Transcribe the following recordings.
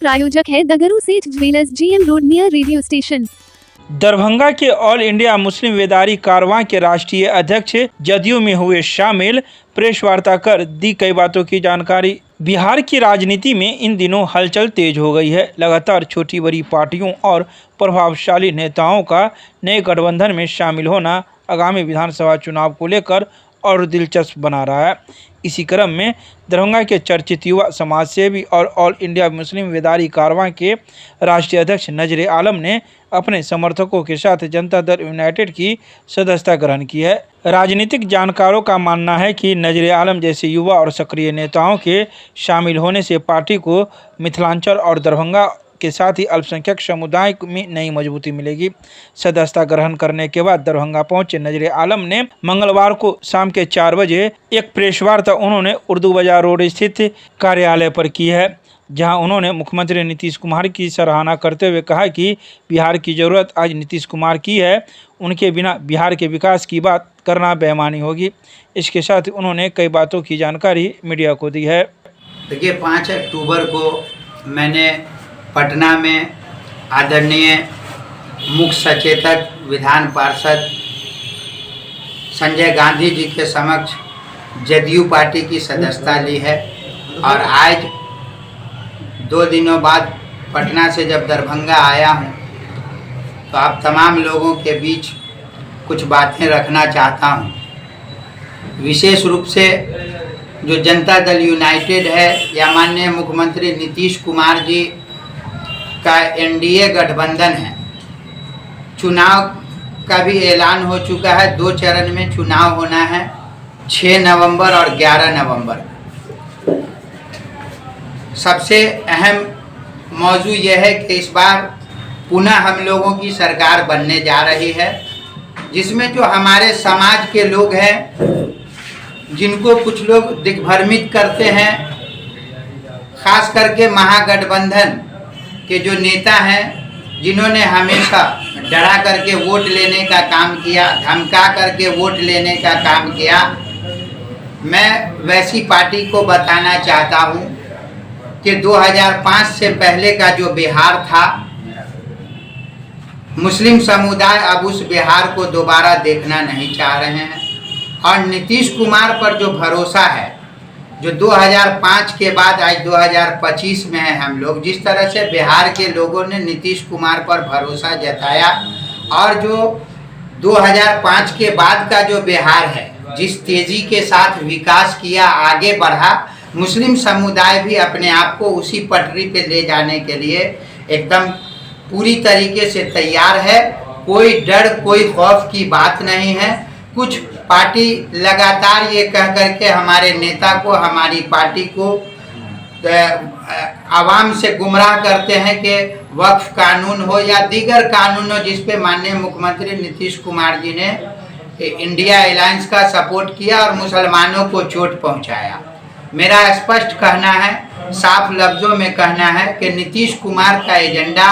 प्रायोजक है दगरू सेठ jewellers, GM road near radio station. Darbhanga के ऑल इंडिया मुस्लिम वेदारी कारवां के राष्ट्रीय अध्यक्ष जदयू में हुए शामिल, प्रेस वार्ता कर दी कई बातों की जानकारी। बिहार की राजनीति में इन दिनों हलचल तेज हो गई है। लगातार छोटी बड़ी पार्टियों और प्रभावशाली नेताओं का नए गठबंधन में शामिल होना आगामी विधानसभा चुनाव को लेकर और दिलचस्प बना रहा है। इसी क्रम में दरभंगा के चर्चित युवा समाजसेवी और ऑल इंडिया मुस्लिम वेदारी कारवां के राष्ट्रीय अध्यक्ष नजरे आलम ने अपने समर्थकों के साथ जनता दल यूनाइटेड की सदस्यता ग्रहण की है। राजनीतिक जानकारों का मानना है कि नजरे आलम जैसे युवा और सक्रिय नेताओं के शामिल होने से पार्टी को मिथिलांचल और दरभंगा के साथ ही अल्पसंख्यक समुदाय में नई मजबूती मिलेगी। सदस्यता ग्रहण करने के बाद दरभंगा पहुंचे नजरे आलम ने मंगलवार को शाम के 4 बजे एक प्रेस वार्ता उन्होंने उर्दू बाजार रोड स्थित कार्यालय पर की है, जहां उन्होंने मुख्यमंत्री नीतीश कुमार की सराहना करते हुए कहा कि बिहार की ज़रूरत आज नीतीश कुमार की है, उनके बिना बिहार के विकास की बात करना बेईमानी होगी। इसके साथ ही उन्होंने कई बातों की जानकारी मीडिया को दी है। देखिए, 5 अक्टूबर को मैंने पटना में आदरणीय मुख्य सचेतक विधान पार्षद संजय गांधी जी के समक्ष जदयू पार्टी की सदस्यता ली है और आज 2 दिनों बाद पटना से जब दरभंगा आया हूं तो आप तमाम लोगों के बीच कुछ बातें रखना चाहता हूं। विशेष रूप से जो जनता दल यूनाइटेड है या माननीय मुख्यमंत्री नीतीश कुमार जी का एनडीए गठबंधन है, चुनाव का भी ऐलान हो चुका है। 2 चरण में चुनाव होना है, 6 नवंबर और 11 नवंबर। सबसे अहम मौजू यह है कि इस बार पुनः हम लोगों की सरकार बनने जा रही है, जिसमें जो हमारे समाज के लोग हैं, जिनको कुछ लोग दिग्भ्रमित करते हैं, खास करके महागठबंधन के जो नेता हैं, जिन्होंने हमेशा डरा करके वोट लेने का काम किया, धमका करके वोट लेने का काम किया, मैं वैसी पार्टी को बताना चाहता हूं कि 2005 से पहले का जो बिहार था, मुस्लिम समुदाय अब उस बिहार को दोबारा देखना नहीं चाह रहे हैं। और नीतीश कुमार पर जो भरोसा है, जो 2005 के बाद आज 2025 में है, हम लोग जिस तरह से बिहार के लोगों ने नीतीश कुमार पर भरोसा जताया और जो 2005 के बाद का जो बिहार है, जिस तेज़ी के साथ विकास किया, आगे बढ़ा, मुस्लिम समुदाय भी अपने आप को उसी पटरी पे ले जाने के लिए एकदम पूरी तरीके से तैयार है। कोई डर, कोई खौफ की बात नहीं है। कुछ पार्टी लगातार ये कह करके हमारे नेता को, हमारी पार्टी को आवाम से गुमराह करते हैं कि वक्फ कानून हो या दीगर कानून हो, जिस पे माननीय मुख्यमंत्री नीतीश कुमार जी ने इंडिया अलायंस का सपोर्ट किया और मुसलमानों को चोट पहुंचाया। मेरा स्पष्ट कहना है, साफ लफ्ज़ों में कहना है कि नीतीश कुमार का एजेंडा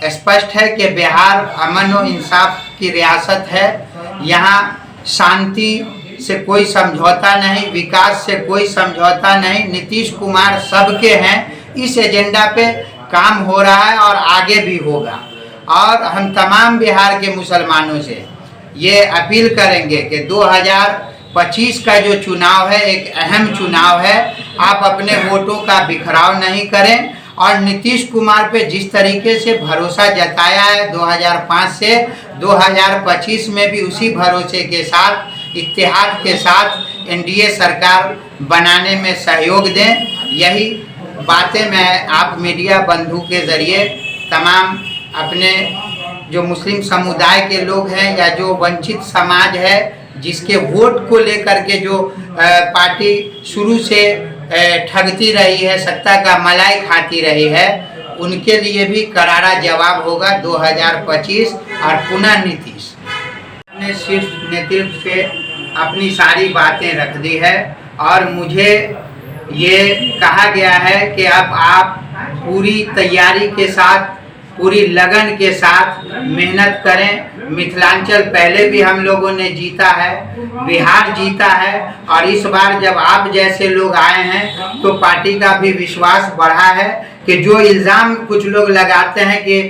स्पष्ट है कि बिहार अमन और इंसाफ की रियासत है। यहाँ शांति से कोई समझौता नहीं, विकास से कोई समझौता नहीं। नीतीश कुमार सबके हैं। इस एजेंडा पे काम हो रहा है और आगे भी होगा। और हम तमाम बिहार के मुसलमानों से ये अपील करेंगे कि 2025 का जो चुनाव है, एक अहम चुनाव है। आप अपने वोटों का बिखराव नहीं करें और नीतीश कुमार पे जिस तरीके से भरोसा जताया है 2005 से, 2025 में भी उसी भरोसे के साथ, इत्तेहाद के साथ एनडीए सरकार बनाने में सहयोग दें। यही बातें मैं आप मीडिया बंधु के ज़रिए तमाम अपने जो मुस्लिम समुदाय के लोग हैं या जो वंचित समाज है, जिसके वोट को लेकर के जो पार्टी शुरू से ठगती रही है, सत्ता का मलाई खाती रही है, उनके लिए भी करारा जवाब होगा 2025 और पुनः नीतीश ने शीर्ष नेतृत्व से अपनी सारी बातें रख दी है और मुझे ये कहा गया है कि अब आप पूरी तैयारी के साथ, पूरी लगन के साथ मेहनत करें। मिथिलांचल पहले भी हम लोगों ने जीता है, बिहार जीता है और इस बार जब आप जैसे लोग आए हैं तो पार्टी का भी विश्वास बढ़ा है कि जो इल्ज़ाम कुछ लोग लगाते हैं कि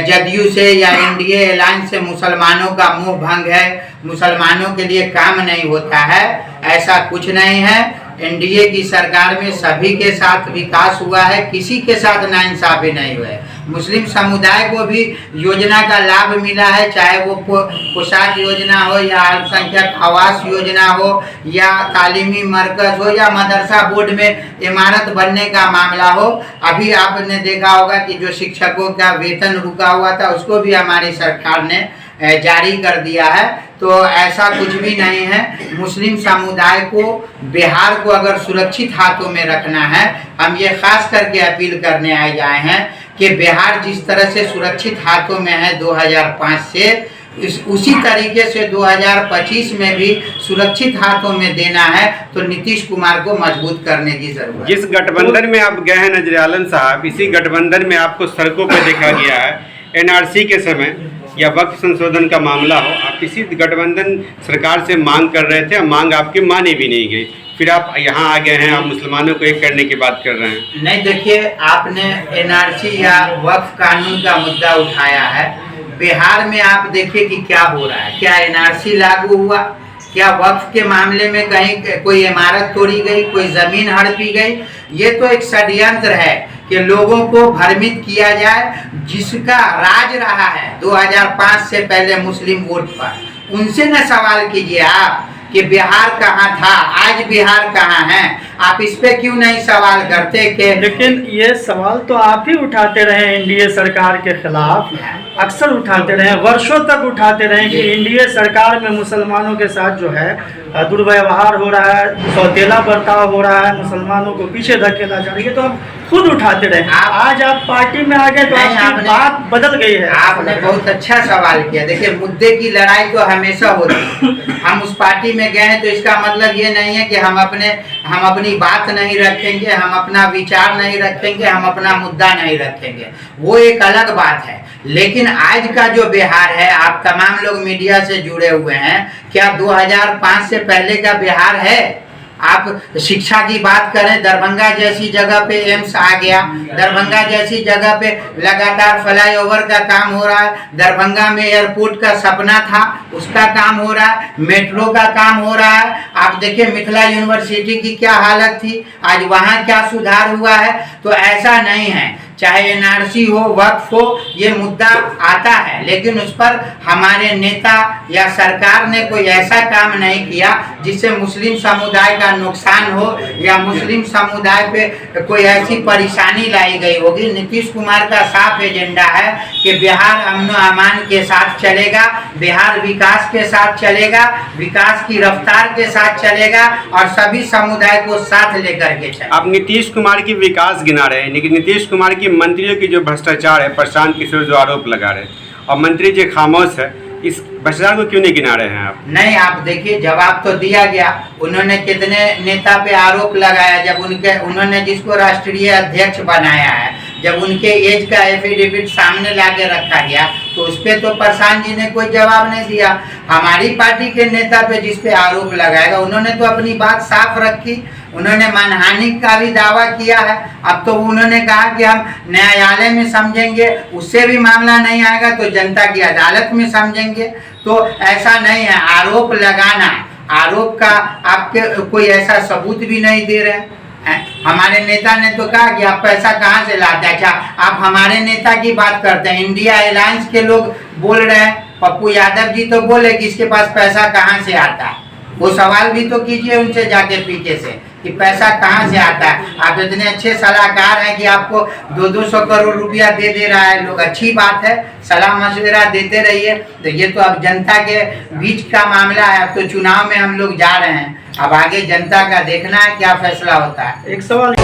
जदयू से या इंडिया अलायंस से मुसलमानों का मुंह भंग है, मुसलमानों के लिए काम नहीं होता है, ऐसा कुछ नहीं है। एनडीए की सरकार में सभी के साथ विकास हुआ है, किसी के साथ नाइंसाफी नहीं हुआ है। मुस्लिम समुदाय को भी योजना का लाभ मिला है, चाहे वो पोशाक योजना हो या अल्पसंख्यक आवास योजना हो या तालीमी मरकज हो या मदरसा बोर्ड में इमारत बनने का मामला हो। अभी आपने देखा होगा कि जो शिक्षकों का वेतन रुका हुआ था उसको भी हमारी सरकार ने जारी कर दिया है। तो ऐसा कुछ भी नहीं है। मुस्लिम समुदाय को, बिहार को अगर सुरक्षित हाथों में रखना है, हम ये खास करके अपील करने आए हैं कि बिहार जिस तरह से सुरक्षित हाथों में है 2005 से, उसी तरीके से 2025 में भी सुरक्षित हाथों में देना है। तो नीतीश कुमार को मजबूत करने की जरूरत है। जिस गठबंधन में आप गए हैं नजर आलम साहब, इसी गठबंधन में आपको सड़कों पर देखा गया है। एनआरसी के समय या वक्फ संशोधन का मामला हो, आप इसी गठबंधन सरकार से मांग कर रहे थे, मांग आपकी मानी भी नहीं गई, फिर आप यहाँ आ गए हैं, आप मुसलमानों को एक करने की बात कर रहे हैं। नहीं, देखिए, आपने एनआरसी या वक्फ कानून का मुद्दा उठाया है। बिहार में आप देखिए कि क्या हो रहा है। क्या एनआरसी लागू हुआ? क्या वक्फ के मामले में कहीं कोई इमारत तोड़ी गई, कोई जमीन हड़पी गई? ये तो एक षड्यंत्र है कि लोगों को भ्रमित किया जाए। जिसका राज रहा है 2005 से पहले मुस्लिम वोट पर, उनसे न सवाल कीजिए आप कि बिहार कहाँ था, आज बिहार कहाँ है। आप इस पे क्यों नहीं सवाल करते? कि लेकिन ये सवाल तो आप ही उठाते रहे एनडीए सरकार के खिलाफ, अक्सर उठाते रहे, वर्षों तक उठाते रहे कि एनडीए सरकार में मुसलमानों के साथ जो है दुर्व्यवहार हो रहा है, सौतेला बर्ताव हो रहा है, मुसलमानों को पीछे धकेला जा रही है। तो हम खुद उठाते रहे। आज आप पार्टी में आ गए तो आपकी बात बदल गई है। आपने बहुत अच्छा सवाल किया। देखिए, मुद्दे की लड़ाई तो हमेशा होती है। हम उस पार्टी में गए हैं तो इसका मतलब ये नहीं है कि हम अपनी बात नहीं रखेंगे, हम अपना विचार नहीं रखेंगे, हम अपना मुद्दा नहीं रखेंगे, वो एक अलग बात है। लेकिन आज का जो बिहार है, आप तमाम लोग मीडिया से जुड़े हुए हैं, क्या 2005 से पहले का बिहार है? आप शिक्षा की बात करें, दरभंगा जैसी जगह पे एम्स आ गया, दरभंगा जैसी जगह पे लगातार फ्लाईओवर का काम हो रहा है, दरभंगा में एयरपोर्ट का सपना था उसका काम हो रहा है, मेट्रो का काम हो रहा है। आप देखिए मिथिला यूनिवर्सिटी की क्या हालत थी, आज वहाँ क्या सुधार हुआ है। तो ऐसा नहीं है, चाहे एनआरसी हो, वक्फ हो, ये मुद्दा आता है, लेकिन उस पर हमारे नेता या सरकार ने कोई ऐसा काम नहीं किया जिससे मुस्लिम समुदाय का नुकसान हो या मुस्लिम समुदाय पे कोई ऐसी परेशानी लाई गई होगी। नीतीश कुमार का साफ एजेंडा है कि बिहार अमन व अमान के साथ चलेगा, बिहार विकास के साथ चलेगा, विकास की रफ्तार के साथ चलेगा और सभी समुदाय को साथ लेकर के चलेगा। आप नीतीश कुमार की विकास गिना रहे हैं, लेकिन नीतीश कुमार की मंत्रियों की जो भ्रष्टाचार है, प्रशांत किशोर जो आरोप लगा रहे हैं और मंत्री जो खामोश है, इस भ्रष्टाचार को क्यों नहीं गिना रहे हैं आप? नहीं, आप देखिए, जवाब तो दिया गया। उन्होंने कितने नेता पे आरोप लगाया, जब उन्होंने जिसको राष्ट्रीय अध्यक्ष बनाया है, जब उनके एज का एफिडेविट सामने लाके रखा गया तो उस पर तो प्रशांत जी ने कोई जवाब नहीं दिया। हमारी पार्टी के नेता पे जिस पे आरोप लगाएगा, उन्होंने तो अपनी बात साफ रखी, उन्होंने मानहानि का भी दावा किया है। अब तो उन्होंने कहा कि हम न्यायालय में समझेंगे, उससे भी मामला नहीं आएगा तो जनता की अदालत में समझेंगे। तो ऐसा नहीं है, आरोप लगाना, आरोप का आपके कोई ऐसा सबूत भी नहीं दे रहे हैं। हमारे नेता ने तो कहा कि आप पैसा कहाँ से लाते। अच्छा, आप हमारे नेता की बात करते हैं, इंडिया अलायंस के लोग बोल रहे हैं, पप्पू यादव जी तो बोले कि इसके पास पैसा कहाँ से आता है। वो सवाल भी तो कीजिए उनसे जाके पीछे से कि पैसा कहाँ से आता है। आप इतने अच्छे सलाहकार हैं कि आपको 200 करोड़ रुपया दे रहा है लोग, अच्छी बात है, सलाह मशवरा देते रहिए। तो ये तो अब जनता के बीच का मामला है, अब तो चुनाव में हम लोग जा रहे हैं, अब आगे जनता का देखना है क्या फैसला होता है। एक सवाल